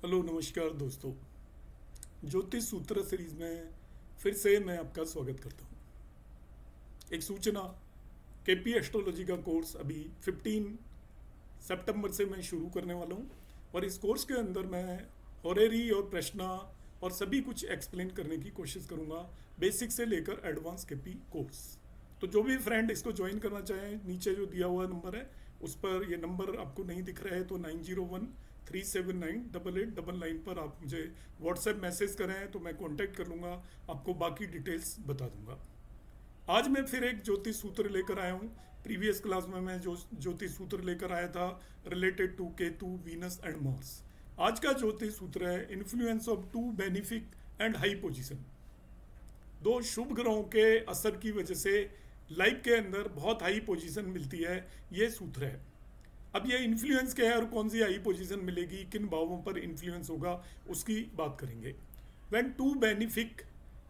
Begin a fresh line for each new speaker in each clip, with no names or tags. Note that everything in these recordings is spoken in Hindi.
हेलो नमस्कार दोस्तों। ज्योतिष सूत्र सीरीज में फिर से मैं आपका स्वागत करता हूँ। एक सूचना, केपी एस्ट्रोलॉजी का कोर्स अभी 15 सितंबर से मैं शुरू करने वाला हूँ और इस कोर्स के अंदर मैं होरेरी और प्रश्ना और सभी कुछ एक्सप्लेन करने की कोशिश करूँगा, बेसिक से लेकर एडवांस केपी कोर्स। तो जो भी फ्रेंड इसको ज्वाइन करना चाहें, नीचे जो दिया हुआ नंबर है उस पर, ये नंबर आपको नहीं दिख रहा है तो 9013798899 पर आप मुझे व्हाट्सएप मैसेज करें तो मैं कांटेक्ट कर लूँगा, आपको बाकी डिटेल्स बता दूंगा। आज मैं फिर एक ज्योतिष सूत्र लेकर आया हूँ। प्रीवियस क्लास में मैं जो ज्योतिष सूत्र लेकर आया था related to Ketu, Venus and Mars. आज का ज्योतिष सूत्र है influence of two benefic and high position. दो शुभ ग्रहों के असर की वजह से लाइफ के अंदर बहुत हाई पोजीशन मिलती है, ये सूत्र है। अब ये इन्फ्लुएंस क्या है और कौन सी हाई पोजीशन मिलेगी, किन भावों पर इन्फ्लुएंस होगा, उसकी बात करेंगे। व्हेन टू बेनिफिक,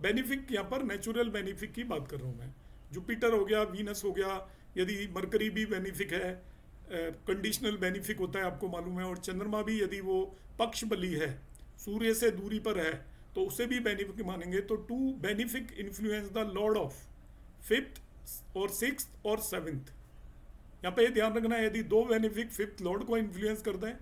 बेनिफिक यहाँ पर नेचुरल बेनिफिक की बात कर रहा हूँ मैं। जुपिटर हो गया, वीनस हो गया, यदि मरकरी भी बेनिफिक है, कंडीशनल बेनिफिक होता है आपको मालूम है, और चंद्रमा भी यदि वो पक्ष बली है, सूर्य से दूरी पर है, तो उसे भी बेनिफिक मानेंगे। तो two benefic influence the lord of fifth और सिक्स और सेवेंथ। यहाँ पे ध्यान रखना है, यदि दो बेनिफिक फिफ्थ लॉर्ड को इन्फ्लुएंस करते हैं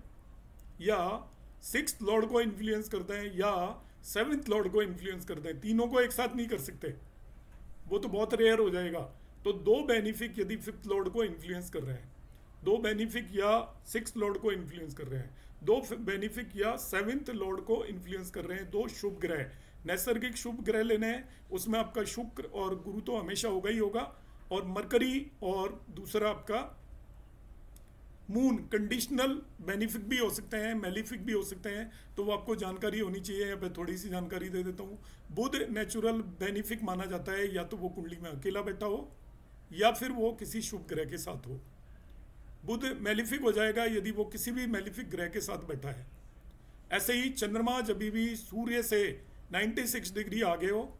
या सिक्स लॉर्ड को इन्फ्लुएंस करते हैं या सेवेंथ लॉर्ड को इन्फ्लुएंस करते हैं, तीनों को एक साथ नहीं कर सकते, वो तो बहुत रेयर हो जाएगा। तो दो बेनिफिक यदि फिफ्थ लॉर्ड को इन्फ्लुएंस कर रहे हैं, दो बेनिफिक या सिक्स लॉर्ड को इन्फ्लुएंस कर रहे हैं, दो बेनिफिक या सेवेंथ लॉर्ड को इन्फ्लुएंस कर रहे हैं, दो शुभ ग्रह, नैसर्गिक शुभ ग्रह लेने हैं, उसमें आपका शुक्र और गुरु तो हमेशा होगा ही होगा, और मरकरी, और दूसरा आपका मून। कंडीशनल बेनिफिक भी हो सकते हैं, मेलिफिक भी हो सकते हैं, तो वो आपको जानकारी होनी चाहिए। यहाँ पे थोड़ी सी जानकारी दे देता हूँ। बुध नेचुरल बेनिफिक माना जाता है, या तो वो कुंडली में अकेला बैठा हो या फिर वो किसी शुभ ग्रह के साथ हो। बुध मेलिफिक हो जाएगा यदि वो किसी भी मेलिफिक ग्रह के साथ बैठा है। ऐसे ही चंद्रमा जब भी सूर्य से 96 डिग्री आगे हो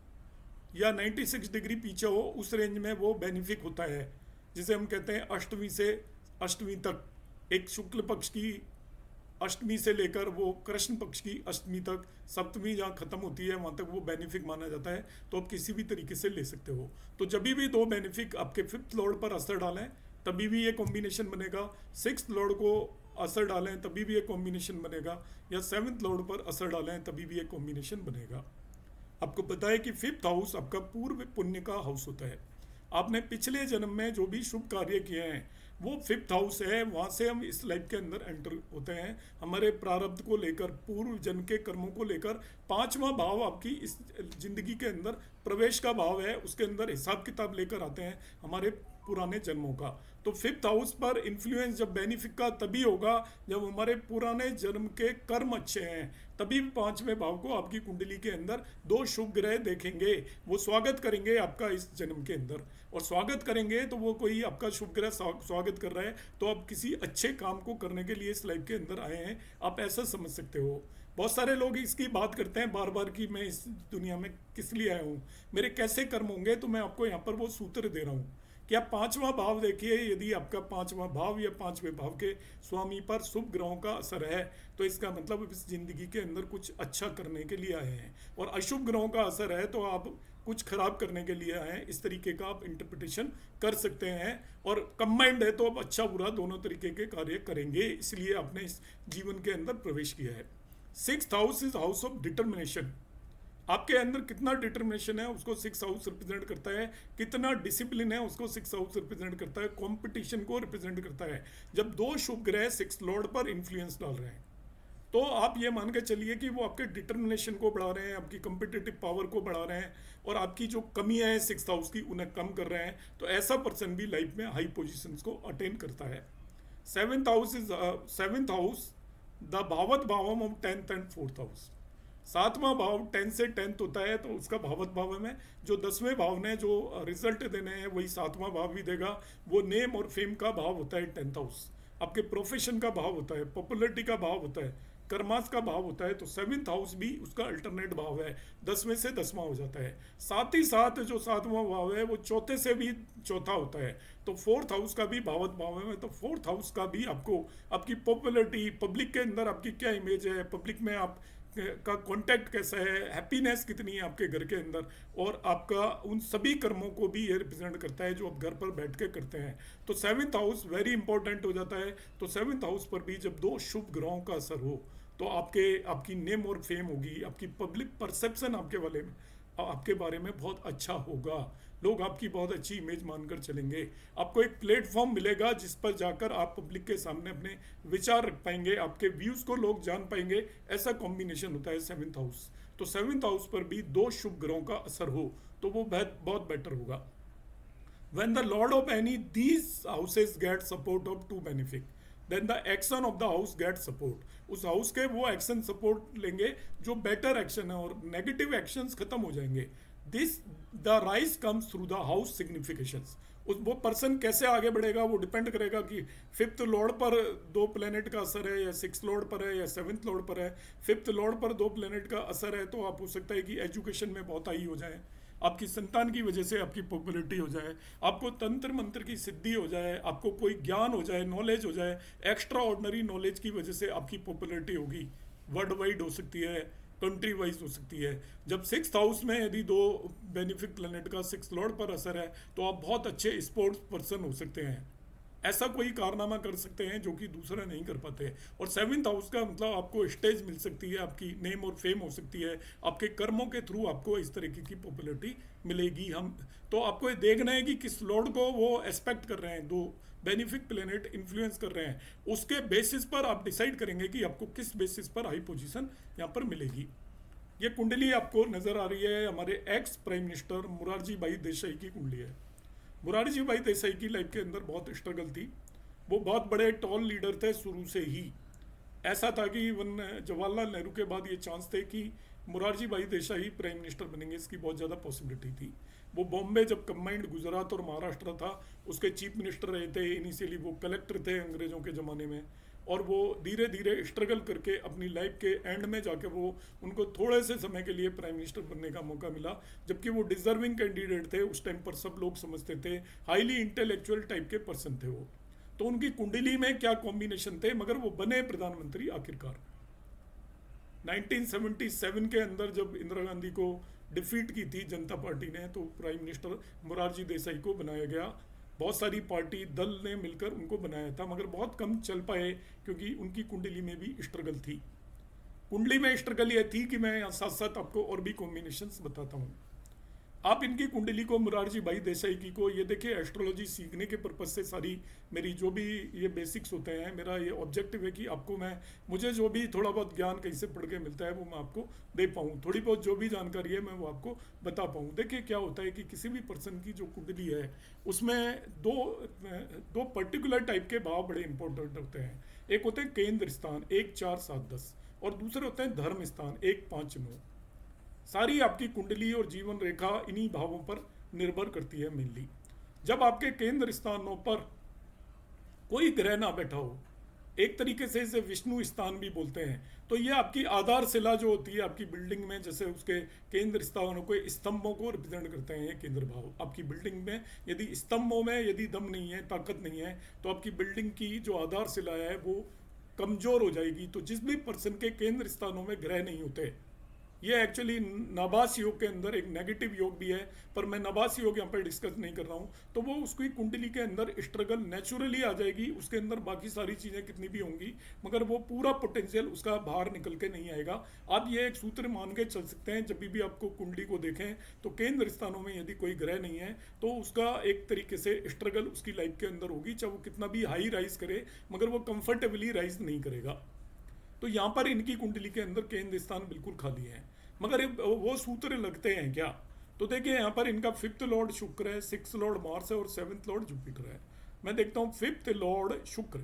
या 96 डिग्री पीछे हो, उस रेंज में वो बेनिफिक होता है, जिसे हम कहते हैं अष्टमी से अष्टमी तक। एक शुक्ल पक्ष की अष्टमी से लेकर वो कृष्ण पक्ष की अष्टमी तक, सप्तमी जहाँ खत्म होती है वहाँ तक वो बेनिफिक माना जाता है। तो आप किसी भी तरीके से ले सकते हो। तो जब भी दो बेनिफिक आपके फिफ्थ लॉर्ड पर असर डालें तभी भी ये कॉम्बिनेशन बनेगा, सिक्स लॉर्ड को असर डालें तभी भी ये कॉम्बिनेशन बनेगा, या सेवन्थ लॉर्ड पर असर डालें तभी भी ये कॉम्बिनेशन बनेगा। आपको पता है कि फिफ्थ हाउस आपका पूर्व पुण्य का हाउस होता है। आपने पिछले जन्म में जो भी शुभ कार्य किए हैं वो फिफ्थ हाउस है, वहाँ से हम इस लाइफ के अंदर एंटर होते हैं। हमारे प्रारब्ध को लेकर, पूर्व जन्म के कर्मों को लेकर, पांचवा भाव आपकी इस जिंदगी के अंदर प्रवेश का भाव है, उसके अंदर हिसाब किताब लेकर आते हैं हमारे पुराने जन्मों का। तो फिफ्थ हाउस पर इन्फ्लुएंस जब बेनिफिक का तभी होगा जब हमारे पुराने जन्म के कर्म अच्छे हैं, तभी पांचवें भाव को आपकी कुंडली के अंदर दो शुभ ग्रह देखेंगे, वो स्वागत करेंगे आपका इस जन्म के अंदर। और स्वागत करेंगे तो वो कोई आपका शुभ ग्रह स्वागत कर रहा है, तो आप किसी अच्छे काम को करने के लिए इस लाइफ के अंदर आए हैं, आप ऐसा समझ सकते हो। बहुत सारे लोग इसकी बात करते हैं बार बार कि मैं इस दुनिया में किस लिए आया हूँ, मेरे कैसे कर्म होंगे। तो मैं आपको यहाँ पर वो सूत्र दे रहा हूँ कि आप पांचवा भाव देखिए, यदि आपका पांचवा भाव या पांचवें भाव के स्वामी पर शुभ ग्रहों का असर है तो इसका मतलब इस जिंदगी के अंदर कुछ अच्छा करने के लिए आए हैं, और अशुभ ग्रहों का असर है तो आप कुछ खराब करने के लिए आए हैं। इस तरीके का आप इंटरप्रिटेशन कर सकते हैं, और कंबाइंड है तो आप अच्छा बुरा दोनों तरीके के कार्य करेंगे, इसलिए आपने इस जीवन के अंदर प्रवेश किया है। Sixth house is house of determination. आपके अंदर कितना डिटर्मिनेशन है उसको सिक्स हाउस रिप्रेजेंट करता है, कितना डिसिप्लिन है उसको सिक्स हाउस रिप्रेजेंट करता है, कंपटीशन को रिप्रेजेंट करता है। जब दो शुभ ग्रह सिक्स लॉर्ड पर इन्फ्लुएंस डाल रहे हैं तो आप ये मान के चलिए कि वो आपके डिटर्मिनेशन को बढ़ा रहे हैं, आपकी कंपिटिटिव पावर को बढ़ा रहे हैं, और आपकी जो कमियां हैं सिक्स हाउस की उन्हें कम कर रहे हैं। तो ऐसा पर्सन भी लाइफ में हाई पोजिशन को अटेन करता है। Seventh house is seventh house the भावत भावम of tenth and fourth house. सातवां भाव 10 से 10th होता है, तो उसका भावत भाव में जो 10वें भाव ने जो रिजल्ट देने हैं वही सातवां भाव भी देगा। वो नेम और फेम का भाव होता है 10th हाउस, आपके प्रोफेशन का भाव होता है, पॉपुलरिटी का भाव होता है। कर्मास का भाव होता है, तो 7th हाउस भी उसका अल्टरनेट भाव है, 10 में से 10वां हो जाता है। साथ ही साथ जो 7वां भाव है वो चौथे से भी चौथा होता है, तो 4th हाउस का भी भावत भाव है। तो 4th हाउस का भी आपको आपकी पॉपुलैरिटी, पब्लिक के अंदर आपकी क्या इमेज है, पब्लिक में आप का कांटेक्ट कैसा है, हैप्पीनेस कितनी है आपके घर के अंदर, और आपका उन सभी कर्मों को भी ये रिप्रेजेंट करता है जो आप घर पर बैठ के करते हैं। तो 7th हाउस वेरी इंपॉर्टेंट हो जाता है। तो 7th हाउस पर भी जब दो शुभ ग्रहों का असर हो तो आपकी नेम और फेम होगी, आपकी पब्लिक परसेप्शन आपके बारे में बहुत अच्छा होगा, लोग आपकी बहुत अच्छी इमेज मानकर चलेंगे। आपको एक प्लेटफॉर्म मिलेगा जिस पर जाकर आप पब्लिक के सामने अपने विचार रख पाएंगे, आपके व्यूज को लोग जान पाएंगे। ऐसा कॉम्बिनेशन होता है 7th हाउस। तो 7th हाउस पर भी दो शुभ ग्रहों का असर हो तो वो बहुत बेटर होगा। When the lord of any these houses get support of two benefic, then the action of the house get support. उस हाउस के वो एक्शन सपोर्ट लेंगे जो बेटर एक्शन है, और नेगेटिव एक्शंस खत्म हो जाएंगे। This the rise comes through the house significations. उस वो पर्सन कैसे आगे बढ़ेगा वो डिपेंड करेगा कि 5th लॉर्ड पर दो प्लेनेट का असर है, या 6th लॉर्ड पर है, या 7th लॉर्ड पर है। 5th लॉर्ड पर दो प्लेनेट का असर है तो आप हो सकता है कि एजुकेशन में बहुत हाई हो जाए, आपकी संतान की वजह से आपकी पॉपुलैरिटी हो जाए, आपको तंत्र मंत्र की सिद्धि हो जाए, आपको कोई ज्ञान हो जाए, नॉलेज हो जाए, एक्स्ट्रा ऑर्डनरी नॉलेज की वजह से आपकी पॉपुलैरिटी होगी, वर्ल्ड वाइड हो सकती है, कंट्री वाइज हो सकती है। जब 6th हाउस में यदि दो बेनिफिक प्लेनेट का 6th लॉर्ड पर असर है तो आप बहुत अच्छे स्पोर्ट्स पर्सन हो सकते हैं, ऐसा कोई कारनामा कर सकते हैं जो कि दूसरा नहीं कर पाते। और 7th हाउस का मतलब आपको स्टेज मिल सकती है, आपकी नेम और फेम हो सकती है, आपके कर्मों के थ्रू आपको इस तरीके की पॉपुलैरिटी मिलेगी। हम तो आपको ये देखना है कि किस लॉर्ड को वो एस्पेक्ट कर रहे हैं, दो बेनिफिक प्लेनेट इन्फ्लुएंस कर रहे हैं, उसके बेसिस पर आप डिसाइड करेंगे कि आपको किस बेसिस पर हाई पोजीशन यहाँ पर मिलेगी। ये कुंडली आपको नजर आ रही है, हमारे एक्स प्राइम मिनिस्टर मुरारजी भाई देसाई की कुंडली है। मुरारजी भाई देसाई की लाइफ के अंदर बहुत स्ट्रगल थी, वो बहुत बड़े टॉल लीडर थे शुरू से ही। ऐसा था कि वन जवाहरलाल नेहरू के बाद ये चांस थे कि मुरारजी भाई देसाई प्राइम मिनिस्टर बनेंगे, इसकी बहुत ज़्यादा पॉसिबिलिटी थी। वो बॉम्बे जब कंबाइंड गुजरात और महाराष्ट्र था उसके चीफ मिनिस्टर रहे थे, इनिशियली वो कलेक्टर थे अंग्रेज़ों के ज़माने में, और वो धीरे धीरे स्ट्रगल करके अपनी लाइफ के एंड में जाके वो उनको थोड़े से समय के लिए प्राइम मिनिस्टर बनने का मौका मिला, जबकि वो डिजर्विंग कैंडिडेट थे उस टाइम पर, सब लोग समझते थे, हाईली इंटेलेक्चुअल टाइप के पर्सन थे वो। तो उनकी कुंडली में क्या कॉम्बिनेशन थे, मगर वो बने प्रधानमंत्री आखिरकार। 1977 के अंदर जब इंदिरा गांधी को डिफीट की थी जनता पार्टी ने, तो प्राइम मिनिस्टर मुरारजी देसाई को बनाया गया। बहुत सारी पार्टी दल ने मिलकर उनको बनाया था, मगर बहुत कम चल पाए क्योंकि उनकी कुंडली में भी स्ट्रगल थी। कुंडली में स्ट्रगल ये थी कि मैं साथ साथ आपको और भी कॉम्बिनेशंस बताता हूँ। आप इनकी कुंडली को, मुरारजी भाई देसाई की को, ये देखिए एस्ट्रोलॉजी सीखने के पर्पज से सारी मेरी जो भी ये बेसिक्स होते हैं, मेरा ये ऑब्जेक्टिव है कि आपको मुझे जो भी थोड़ा बहुत ज्ञान कहीं से पढ़ के मिलता है वो मैं आपको दे पाऊँ, थोड़ी बहुत जो भी जानकारी है मैं वो आपको बता पाऊँ। देखिए क्या होता है कि किसी भी पर्सन की जो कुंडली है उसमें दो पर्टिकुलर टाइप के भाव बड़े इंपॉर्टेंट होते हैं। एक होते हैं केंद्र स्थान 1, 4, 7, 10, और दूसरे होते हैं धर्म स्थान 1, 5, 9। सारी आपकी कुंडली और जीवन रेखा इन्हीं भावों पर निर्भर करती है मेनली। जब आपके केंद्र स्थानों पर कोई ग्रह ना बैठा हो, एक तरीके से इसे विष्णु स्थान भी बोलते हैं, तो ये आपकी आधारशिला जो होती है आपकी बिल्डिंग में, जैसे उसके केंद्र स्थानों को, स्तंभों को रिप्रेजेंट करते हैं ये केंद्र भाव। आपकी बिल्डिंग में यदि स्तंभों में यदि दम नहीं है, ताकत नहीं है, तो आपकी बिल्डिंग की जो आधारशिला है वो कमजोर हो जाएगी। तो जिस भी पर्सन के केंद्र स्थानों में ग्रह नहीं होते, ये एक्चुअली नबास योग के अंदर एक नेगेटिव योग भी है, पर मैं नबास योग यहाँ पर डिस्कस नहीं कर रहा हूँ। तो वो उसकी कुंडली के अंदर स्ट्रगल नेचुरली आ जाएगी, उसके अंदर बाकी सारी चीज़ें कितनी भी होंगी मगर वो पूरा पोटेंशियल उसका बाहर निकल के नहीं आएगा। आप ये एक सूत्र मान के चल सकते हैं, जब भी आपको कुंडली को देखें तो केंद्र स्थानों में यदि कोई ग्रह नहीं है तो उसका एक तरीके से स्ट्रगल उसकी लाइफ के अंदर होगी, चाहे वो कितना भी हाई राइज करे मगर वो कंफर्टेबली राइज नहीं करेगा। तो यहाँ पर इनकी कुंडली के अंदर केंद्र स्थान बिल्कुल खाली है, मगर वो सूत्र लगते हैं क्या? तो देखिए यहाँ पर इनका 5th लॉर्ड शुक्र है, 6th लॉर्ड मार्स है और 7th लॉर्ड जुपिटर है। मैं देखता हूँ 5th लॉर्ड शुक्र,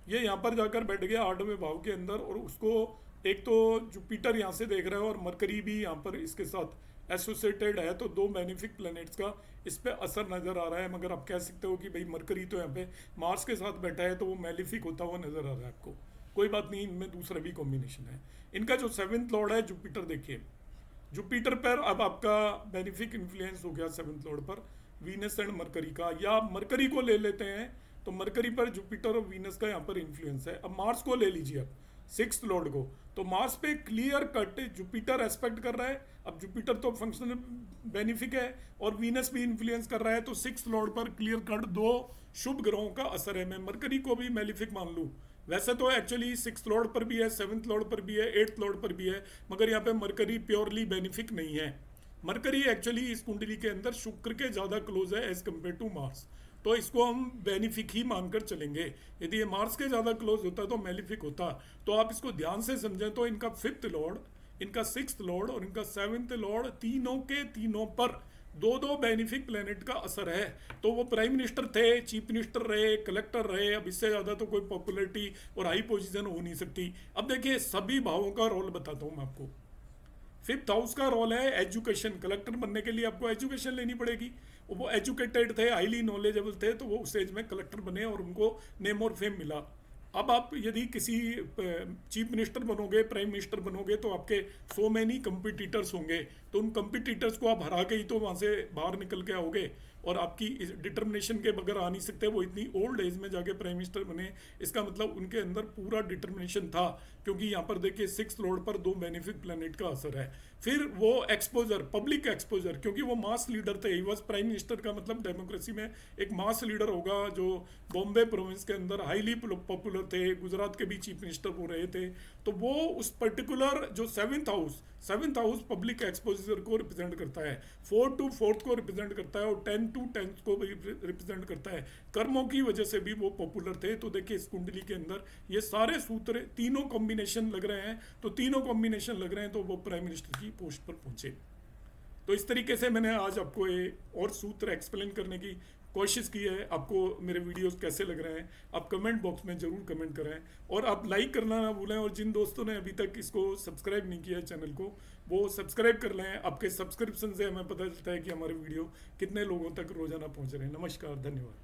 ये यहाँ पर जाकर बैठ गया 8वें भाव के अंदर, और उसको एक तो जुपिटर यहाँ से देख रहा है और मरकरी भी यहाँ पर इसके साथ एसोसिएटेड है, तो दो बेनिफिक प्लैनेट्स का इस पर असर नजर आ रहा है। मगर आप कह सकते हो कि भाई मरकरी तो यहाँ पे मार्स के साथ बैठा है तो वो मैलिफिक होता हुआ नजर आ रहा है आपको। कोई बात नहीं, इनमें दूसरा भी कॉम्बिनेशन है। इनका जो 7th लॉर्ड है जुपिटर, देखिए जुपिटर पर अब आपका बेनिफिक इन्फ्लुएंस हो गया 7th लॉर्ड पर वीनस एंड मरकरी का, या मरकरी को ले लेते हैं तो मरकरी पर जुपिटर और वीनस का यहाँ पर इन्फ्लुएंस है। अब मार्स को ले लीजिए, अब 6th लॉर्ड को, तो मार्स पे क्लियर कट जुपिटर एस्पेक्ट कर रहा है। अब जुपिटर तो फंक्शनल बेनिफिक है और वीनस भी इन्फ्लुएंस कर रहा है, तो 6th लॉर्ड पर क्लियर कट दो शुभ ग्रहों का असर है। मैं मरकरी को भी मेलिफिक मान लूँ, वैसे तो एक्चुअली 6th लॉर्ड पर भी है, 7th लॉर्ड पर भी है, 8th लॉर्ड पर भी है, मगर यहाँ पे मरकरी प्योरली बेनिफिक नहीं है। मरकरी एक्चुअली इस कुंडली के अंदर शुक्र के ज़्यादा क्लोज है एज कम्पेयर टू मार्स, तो इसको हम बेनिफिक ही मानकर चलेंगे। यदि ये मार्स के ज़्यादा क्लोज होता तो मेलिफिक होता। तो आप इसको ध्यान से समझें तो इनका 5th लॉर्ड, इनका 6th लॉर्ड और इनका 7th लॉर्ड, तीनों के तीनों पर दो दो बेनिफिक प्लेनेट का असर है। तो वो प्राइम मिनिस्टर थे, चीफ मिनिस्टर रहे, कलेक्टर रहे, अब इससे ज़्यादा तो कोई पॉपुलरिटी और हाई पोजीशन हो नहीं सकती। अब देखिए सभी भावों का रोल बताता हूँ मैं आपको। 5th हाउस का रोल है एजुकेशन, कलेक्टर बनने के लिए आपको एजुकेशन लेनी पड़ेगी। वो एजुकेटेड थे, हाईली नॉलेजेबल थे, तो वो उस एज में कलेक्टर बने और उनको नेम और फेम मिला। अब आप यदि किसी चीफ मिनिस्टर बनोगे, प्राइम मिनिस्टर बनोगे, तो आपके सो मैनी कंपिटिटर्स होंगे, तो उन कंपिटिटर्स को आप हरा के ही तो वहाँ से बाहर निकल के आओगे, और आपकी डिटर्मिनेशन के बगैर आ नहीं सकते। वो इतनी ओल्ड एज में जाके प्राइम मिनिस्टर बने, इसका मतलब उनके अंदर पूरा डिटर्मिनेशन था, क्योंकि यहाँ पर देखिए 6th लॉर्ड पर दो बेनिफिक प्लैनेट का असर है। फिर वो एक्सपोजर, पब्लिक एक्सपोजर, क्योंकि वो मास लीडर थे, ही वॉज प्राइम मिनिस्टर का मतलब डेमोक्रेसी में एक मास लीडर होगा जो बॉम्बे प्रोविंस के अंदर हाईली पॉपुलर थे, गुजरात के भी चीफ मिनिस्टर वो रहे थे। तो वो उस पर्टिकुलर जो 7th हाउस पब्लिक एक्सपोजर को रिप्रेजेंट करता है, 4 to 4th को रिप्रेजेंट करता है और 10 to 10th को भी रिप्रेजेंट करता है। कर्मों की वजह से भी वो पॉपुलर थे। तो देखिए इस कुंडली के अंदर ये सारे सूत्र तीनों कॉम्बिनेशन लग रहे हैं, तो तीनों कॉम्बिनेशन लग रहे हैं, तो वो प्राइम मिनिस्टर की पोस्ट पर पहुंचे। तो इस तरीके से मैंने आज आपको ये और सूत्र एक्सप्लेन करने की कोशिश की है। आपको मेरे वीडियोस कैसे लग रहे हैं आप कमेंट बॉक्स में ज़रूर कमेंट करें, और आप लाइक करना ना भूलें, और जिन दोस्तों ने अभी तक इसको सब्सक्राइब नहीं किया है चैनल को, वो सब्सक्राइब कर लें। आपके सब्सक्रिप्शन से हमें पता चलता है कि हमारे वीडियो कितने लोगों तक रोज़ाना पहुंच रहे हैं। नमस्कार, धन्यवाद।